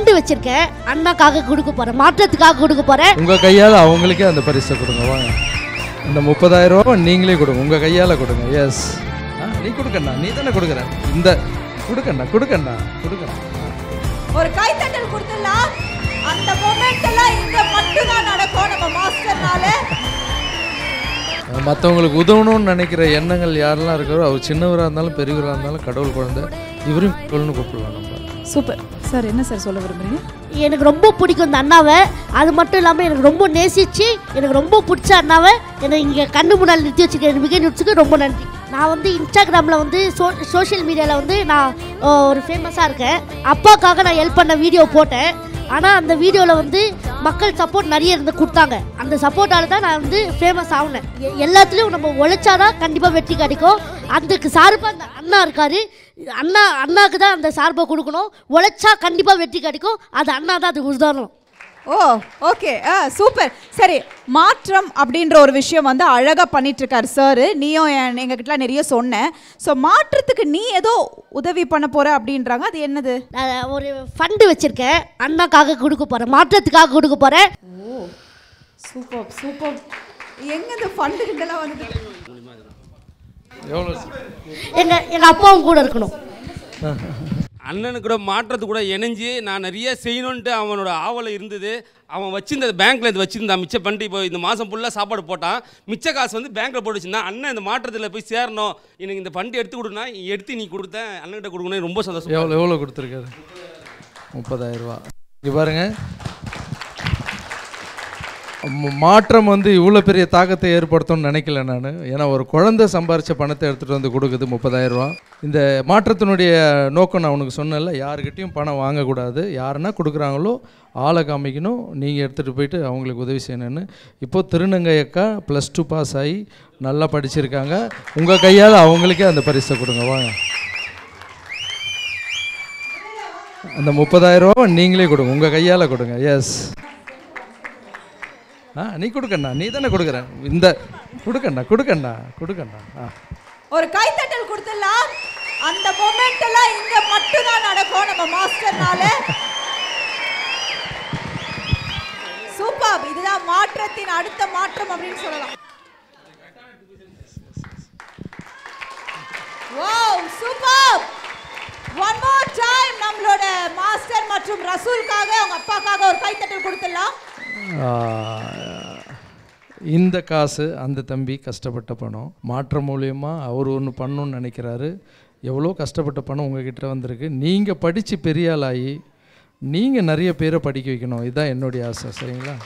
Fund வச்சிருக்கேன், அண்ணாக்காக கொடுக்க போறேன், மாற்றத்துக்காக கொடுக்க போறேன். உங்க கையால அவங்களுக்கே அந்த பரிசை கொடுங்க. வாங்க, இந்த 30,000 ரூபா நீங்களே கொடுங்க, உங்க கையால கொடுங்க. எஸ், நீ கொடுக்கண்ணா, நீ தானே கொடுக்குற. இந்த கொடுக்கண்ணா கொடுக்கண்ணா கொடுக்கண்ணா. ஒரு கைத்தட்டல் கொடுத்துடலாம். அந்த மொமெண்ட் எல்லாம் இங்க மட்டும் தான் நடக்கும் நம்ம மாஸ்டர்னால. மற்றவங்களுக்கு உதவணும்னு நினைக்கிற எண்ணங்கள் யாரெல்லாம் இருக்கிறோ, அவர் சின்னவராக இருந்தாலும் பெரியவராக இருந்தாலும் கடவுள் குழந்தை, இவரையும் கடவுள்னு கூப்பிடலாம் நம்ம. Super sir. என்ன சார் சொல்ல விரும்புறீங்க? எனக்கு ரொம்ப பிடிக்கும் இந்த அண்ணாவை. அது மட்டும் இல்லாமல் எனக்கு ரொம்ப நேசிச்சு எனக்கு ரொம்ப பிடிச்ச அண்ணாவை எனக்கு இங்கே கண்ணு முன்னால் நிறுத்தி வச்சுருக்கேன். மிக நிறுத்துக்கு ரொம்ப நன்றி. நான் வந்து இன்ஸ்டாகிராமில் வந்து சோஷியல் மீடியாவில் வந்து நான் ஒரு ஃபேமஸாக இருக்கேன். அப்பாவுக்காக நான் ஹெல்ப் பண்ண வீடியோ போட்டேன். ஆனால் அந்த வீடியோவில் வந்து மக்கள் சப்போர்ட் நிறைய இருந்து கொடுத்தாங்க. அந்த சப்போர்ட்டால் தான் நான் வந்து ஃபேமஸ் ஆகினேன். எல்லாத்துலேயும் நம்ம உழைச்சாதான் கண்டிப்பாக வெற்றி கிடைக்கும். அதுக்கு சார்பாக அந்த அண்ணா இருக்கார். அண்ணாவுக்கு தான் அந்த சார்பை கொடுக்கணும். உழைச்சா கண்டிப்பாக வெற்றி கிடைக்கும். அது அண்ணா தான் அதுக்கு உதாரணம். ஓ ஓகே, சூப்பர். சரி, மாற்றம் அப்படின்ற ஒரு விஷயம் வந்து அழகாக பண்ணிட்டு இருக்காரு சார். நீயும் எங்ககிட்ட நிறைய சொன்னேன். ஸோ மாற்றத்துக்கு நீ ஏதோ உதவி பண்ண போற அப்படின்றாங்க. அது என்னது? நான் ஒரு ஃபண்டு வச்சிருக்கேன், அண்ணாக்காக கொடுக்க போறேன், மாற்றத்துக்காக கொடுக்க போறேன். ஓ சூப்பர் சூப்பர். எங்க இந்த ஃபண்டுக்கெல்லாம் வந்து எங்க அப்பாவும் கூட இருக்கணும். அண்ணனுக்கு கூட மாற்றத்து கூட இணைஞ்சு நான் நிறைய செய்யணுன்ட்டு அவனோட ஆவலை இருந்தது. அவன் வச்சிருந்த பேங்க்கில் இது வச்சுருந்தான் மிச்சம் பண்ணிட்டு. இப்போ இந்த மாதம் ஃபுல்லாக சாப்பாடு போட்டான். மிச்ச காசு வந்து பேங்க்கில் போட்டு வச்சுருந்தான். அண்ணன் இந்த மாற்றத்தில் போய் சேரணும், எனக்கு இந்த ஃபண்டு எடுத்து கொடுனா, எடுத்து நீ கொடுத்தேன், அண்ணன்கிட்ட கொடுக்கணும். ரொம்ப சந்தோஷம். எவ்வளோ கொடுத்துருக்காரு? 30,000 ரூபா. இங்கே பாருங்க, மாற்றம் வந்து இவ்வளோ பெரிய தாக்கத்தை ஏற்படுத்தும்னு நினைக்கல நான். ஏன்னா ஒரு குழந்தை சம்பாரித்த பணத்தை எடுத்துகிட்டு வந்து கொடுக்குது 30,000 ரூபா. இந்த மாற்றத்தினுடைய நோக்கம் நான் உனக்கு சொன்னேன்ல, யாருக்கிட்டையும் பணம் வாங்கக்கூடாது, யாருன்னா கொடுக்குறாங்களோ ஆளை காமிக்கணும், நீங்கள் எடுத்துகிட்டு போயிட்டு அவங்களுக்கு உதவி செய்யணும்னு. இப்போது திருநங்கை அக்கா +2 பாஸ் ஆகி நல்லா படிச்சிருக்காங்க. உங்கள் கையால் அவங்களுக்கே அந்த பரிசை கொடுங்க. வாங்க, அந்த 30,000 ரூபா நீங்களே கொடுங்க, உங்கள் கையால் கொடுங்க. எஸ், நீ கொடுக்கண்ணா, நீ தானே கொடுக்குற. இந்த கொடுக்கண்ணா கொடுக்கண்ணா கொடுக்கண்ணா. ஒரு கைத்தட்டல் கொடுத்துடலாம். அந்த மொமெண்ட் எல்லாம் இங்க மட்டும் தான் நடக்கும் நம்ம மாஸ்டர்னால. சூப்பர். இதுதான் மாற்றத்தின் அடுத்த மாற்றம் அப்படின்னு சொல்லலாம். Wow, super. One more time நம்மளோட மாஸ்டர் மற்றும் ரசூலுக்காக அவங்க அப்பாக்காக ஒரு கைத்தட்டல் கொடுத்துடலாம். இந்த காசு அந்த தம்பி கஷ்டப்பட்ட பணம். மாற்றம் மூலியமாக அவர் ஒன்று பண்ணணுன்னு நினைக்கிறாரு. எவ்வளோ கஷ்டப்பட்ட பணம் உங்ககிட்ட வந்திருக்கு. நீங்கள் படித்து பெரிய ஆளாகி நீங்கள் நிறைய பேரை படிக்க வைக்கணும். இதுதான் என்னுடைய ஆசை. சரிங்களா?